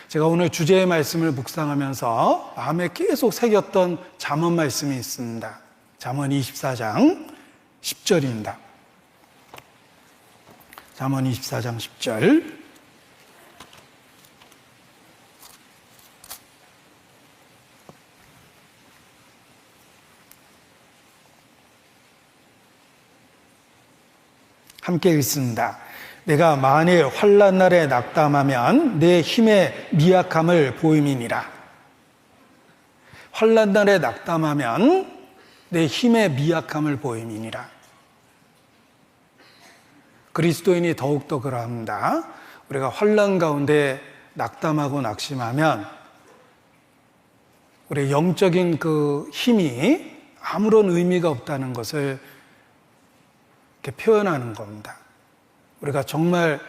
제가 오늘 주제의 말씀을 묵상하면서 마음에 계속 새겼던 잠언 말씀이 있습니다. 잠언 24장 10절입니다. 잠언 24장 10절. 함께 읽습니다. 내가 만일 환난 날에 낙담하면 내 힘의 미약함을 보임이니라. 환난 날에 낙담하면 내 힘의 미약함을 보임이니라. 그리스도인이 더욱더 그러합니다. 우리가 환난 가운데 낙담하고 낙심하면 우리의 영적인 그 힘이 아무런 의미가 없다는 것을 이렇게 표현하는 겁니다. 우리가 정말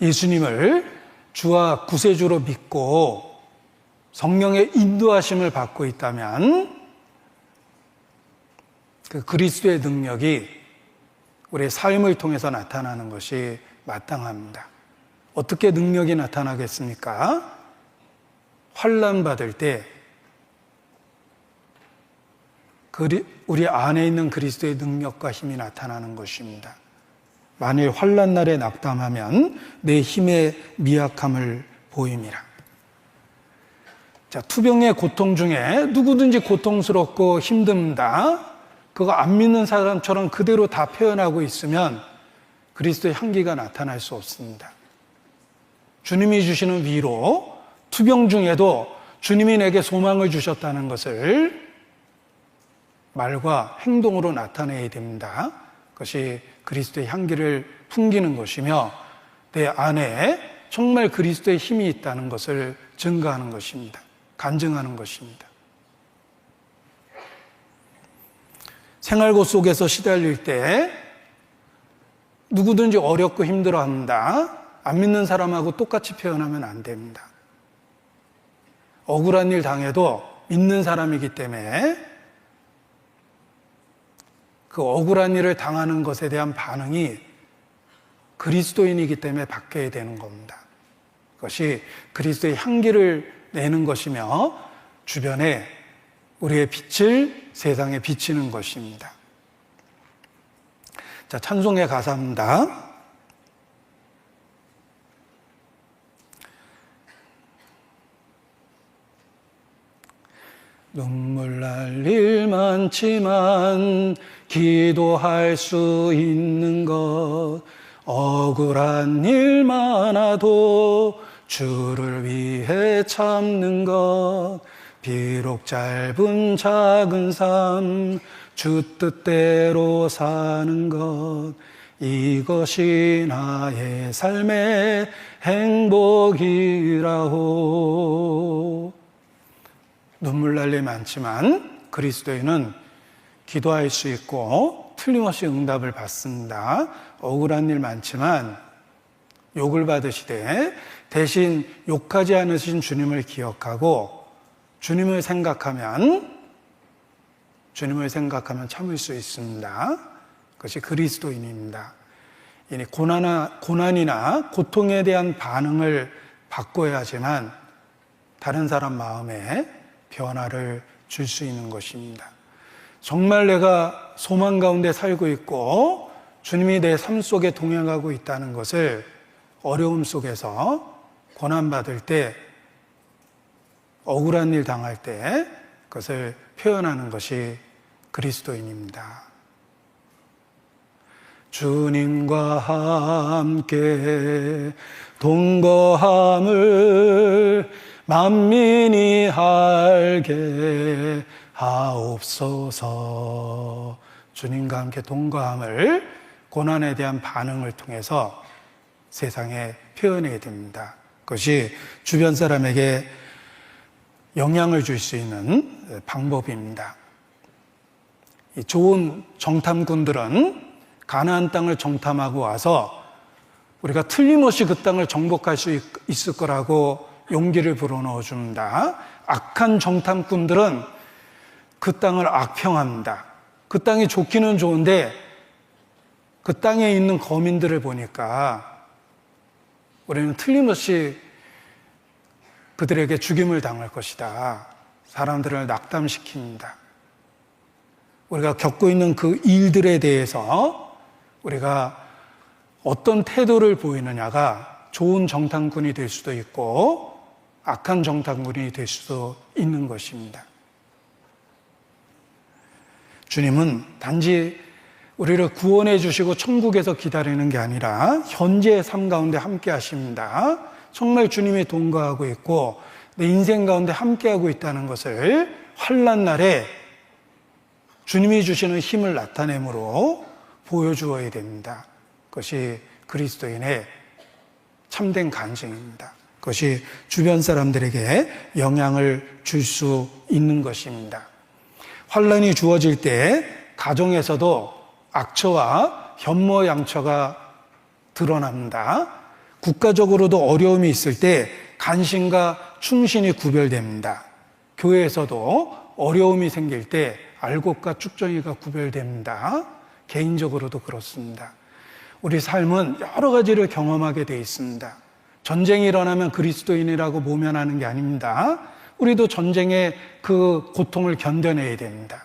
예수님을 주와 구세주로 믿고 성령의 인도하심을 받고 있다면 그 그리스도의 능력이 우리의 삶을 통해서 나타나는 것이 마땅합니다. 어떻게 능력이 나타나겠습니까? 환난 받을 때 우리 안에 있는 그리스도의 능력과 힘이 나타나는 것입니다. 만일 환난 날에 낙담하면 내 힘의 미약함을 보임이라. 자, 투병의 고통 중에 누구든지 고통스럽고 힘듭니다. 그거 안 믿는 사람처럼 그대로 다 표현하고 있으면 그리스도의 향기가 나타날 수 없습니다. 주님이 주시는 위로, 투병 중에도 주님이 내게 소망을 주셨다는 것을 말과 행동으로 나타내야 됩니다. 그것이 그리스도의 향기를 풍기는 것이며 내 안에 정말 그리스도의 힘이 있다는 것을 증거하는 것입니다. 간증하는 것입니다. 생활고 속에서 시달릴 때 누구든지 어렵고 힘들어합니다. 안 믿는 사람하고 똑같이 표현하면 안 됩니다. 억울한 일 당해도 믿는 사람이기 때문에 그 억울한 일을 당하는 것에 대한 반응이 그리스도인이기 때문에 바뀌어야 되는 겁니다. 그것이 그리스도의 향기를 내는 것이며 주변에 우리의 빛을 세상에 비치는 것입니다. 자, 찬송의 가사입니다. 눈물 날 일 많지만 기도할 수 있는 것, 억울한 일 많아도 주를 위해 참는 것, 비록 짧은 작은 삶 주 뜻대로 사는 것, 이것이 나의 삶의 행복이라고. 눈물 날 일 많지만 그리스도인은 기도할 수 있고 틀림없이 응답을 받습니다. 억울한 일 많지만 욕을 받으시되 대신 욕하지 않으신 주님을 기억하고 주님을 생각하면 참을 수 있습니다. 그것이 그리스도인입니다. 고난이나 고통에 대한 반응을 바꿔야 하지만 다른 사람 마음에 변화를 줄 수 있는 것입니다. 정말 내가 소망 가운데 살고 있고 주님이 내 삶 속에 동행하고 있다는 것을 어려움 속에서 고난받을 때, 억울한 일 당할 때 그것을 표현하는 것이 그리스도인입니다. 주님과 함께 동거함을 만민이 알게 하옵소서. 주님과 함께 동거함을 고난에 대한 반응을 통해서 세상에 표현해야 됩니다. 그것이 주변 사람에게 영향을 줄 수 있는 방법입니다. 이 좋은 정탐꾼들은 가나안 땅을 정탐하고 와서 우리가 틀림없이 그 땅을 정복할 수 있을 거라고 용기를 불어넣어 줍니다. 악한 정탐꾼들은 그 땅을 악평합니다. 그 땅이 좋기는 좋은데 그 땅에 있는 거민들을 보니까 우리는 틀림없이 그들에게 죽임을 당할 것이다. 사람들을 낙담시킵니다. 우리가 겪고 있는 그 일들에 대해서 우리가 어떤 태도를 보이느냐가 좋은 정탐꾼이 될 수도 있고 악한 정탐꾼이 될 수도 있는 것입니다. 주님은 단지 우리를 구원해 주시고 천국에서 기다리는 게 아니라 현재의 삶 가운데 함께 하십니다. 정말 주님이 동거하고 있고 내 인생 가운데 함께 하고 있다는 것을 환난 날에 주님이 주시는 힘을 나타내므로 보여주어야 됩니다. 그것이 그리스도인의 참된 간증입니다. 그것이 주변 사람들에게 영향을 줄 수 있는 것입니다. 환난이 주어질 때 가정에서도 악처와 현모양처가 드러납니다. 국가적으로도 어려움이 있을 때 간신과 충신이 구별됩니다. 교회에서도 어려움이 생길 때 알곡과 쭉정이가 구별됩니다. 개인적으로도 그렇습니다. 우리 삶은 여러 가지를 경험하게 돼 있습니다. 전쟁이 일어나면 그리스도인이라고 모면하는 게 아닙니다. 우리도 전쟁의 그 고통을 견뎌내야 됩니다.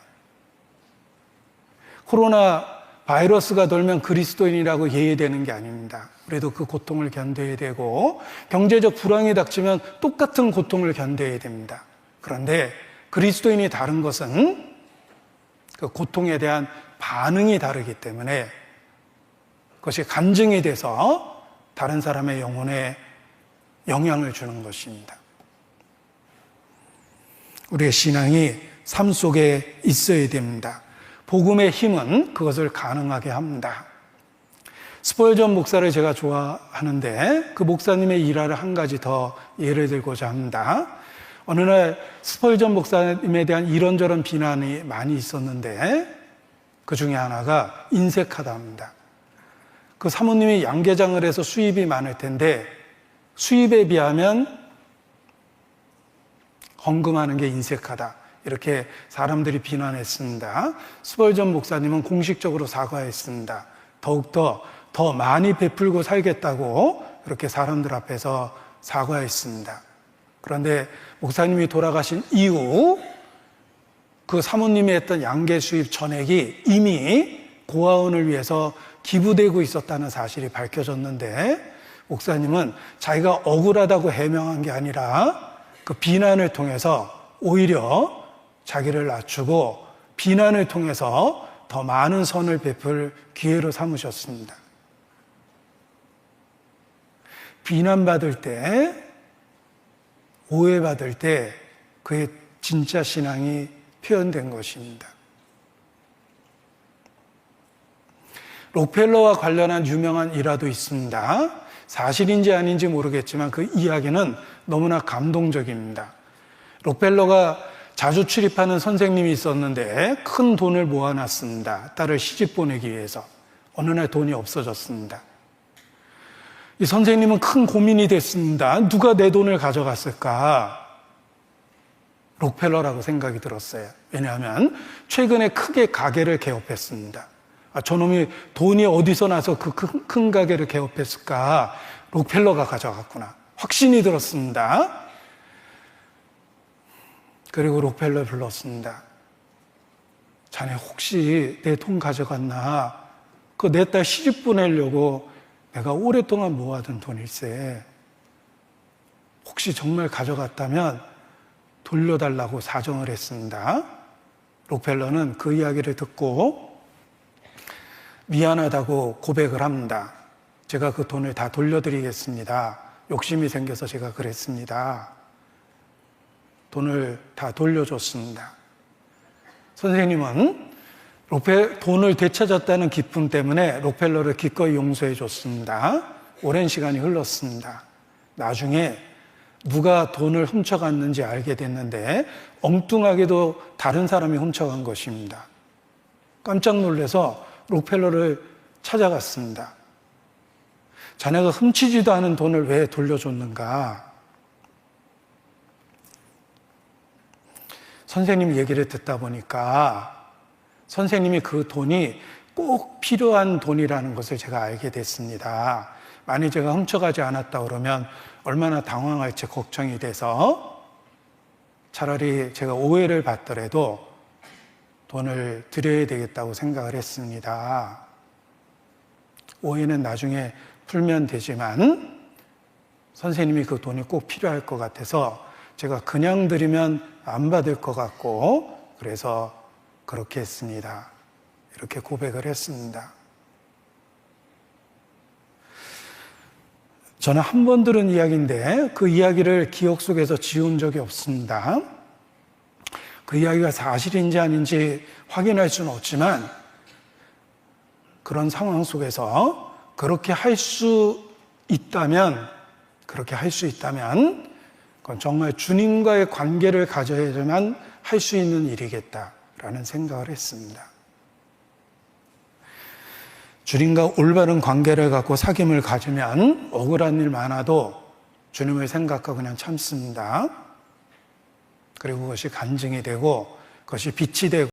코로나 바이러스가 돌면 그리스도인이라고 예외되는 게 아닙니다. 우리도 그 고통을 견뎌야 되고 경제적 불황이 닥치면 똑같은 고통을 견뎌야 됩니다. 그런데 그리스도인이 다른 것은 그 고통에 대한 반응이 다르기 때문에 그것이 간증이 돼서 다른 사람의 영혼에 영향을 주는 것입니다. 우리의 신앙이 삶 속에 있어야 됩니다. 복음의 힘은 그것을 가능하게 합니다. 스펄전 목사를 제가 좋아하는데 그 목사님의 일화를 한 가지 더 예를 들고자 합니다. 어느 날 스펄전 목사님에 대한 이런저런 비난이 많이 있었는데 그 중에 하나가 인색하다입니다. 그 사모님이 양계장을 해서 수입이 많을 텐데 수입에 비하면 헌금하는 게 인색하다. 이렇게 사람들이 비난했습니다. 스펄전 목사님은 공식적으로 사과했습니다. 더욱더 더 많이 베풀고 살겠다고 이렇게 사람들 앞에서 사과했습니다. 그런데 목사님이 돌아가신 이후 그 사모님이 했던 양계 수입 전액이 이미 고아원을 위해서 기부되고 있었다는 사실이 밝혀졌는데 목사님은 자기가 억울하다고 해명한 게 아니라 그 비난을 통해서 오히려 자기를 낮추고 비난을 통해서 더 많은 선을 베풀 기회로 삼으셨습니다. 비난받을 때, 오해받을 때 그의 진짜 신앙이 표현된 것입니다. 록펠러와 관련한 유명한 일화도 있습니다. 사실인지 아닌지 모르겠지만 그 이야기는 너무나 감동적입니다. 록펠러가 자주 출입하는 선생님이 있었는데 큰 돈을 모아놨습니다. 딸을 시집 보내기 위해서. 어느 날 돈이 없어졌습니다. 이 선생님은 큰 고민이 됐습니다. 누가 내 돈을 가져갔을까? 록펠러라고 생각이 들었어요. 왜냐하면 최근에 크게 가게를 개업했습니다. 저놈이 돈이 어디서 나서 그 큰 가게를 개업했을까? 록펠러가 가져갔구나. 확신이 들었습니다. 그리고 록펠러 불렀습니다. 자네 혹시 내 돈 가져갔나? 그 내 딸 시집 보내려고 내가 오랫동안 모아둔 돈일세. 혹시 정말 가져갔다면 돌려달라고 사정을 했습니다. 록펠러는 그 이야기를 듣고 미안하다고 고백을 합니다. 제가 그 돈을 다 돌려드리겠습니다. 욕심이 생겨서 제가 그랬습니다. 돈을 다 돌려줬습니다. 선생님은 돈을 되찾았다는 기쁨 때문에 록펠러를 기꺼이 용서해 줬습니다. 오랜 시간이 흘렀습니다. 나중에 누가 돈을 훔쳐갔는지 알게 됐는데 엉뚱하게도 다른 사람이 훔쳐간 것입니다. 깜짝 놀라서 록펠러를 찾아갔습니다. 자네가 훔치지도 않은 돈을 왜 돌려줬는가? 선생님 얘기를 듣다 보니까 선생님이 그 돈이 꼭 필요한 돈이라는 것을 제가 알게 됐습니다. 만약 제가 훔쳐가지 않았다 그러면 얼마나 당황할지 걱정이 돼서 차라리 제가 오해를 받더라도 돈을 드려야 되겠다고 생각을 했습니다. 오해는 나중에 풀면 되지만 선생님이 그 돈이 꼭 필요할 것 같아서 제가 그냥 드리면 안 받을 것 같고 그래서 그렇게 했습니다. 이렇게 고백을 했습니다. 저는 한 번 들은 이야기인데 그 이야기를 기억 속에서 지운 적이 없습니다. 그 이야기가 사실인지 아닌지 확인할 수는 없지만 그런 상황 속에서 그렇게 할 수 있다면 그건 정말 주님과의 관계를 가져야만 할 수 있는 일이겠다라는 생각을 했습니다. 주님과 올바른 관계를 갖고 사귐을 가지면 억울한 일 많아도 주님을 생각하고 그냥 참습니다. 그리고 그것이 간증이 되고 그것이 빛이 되고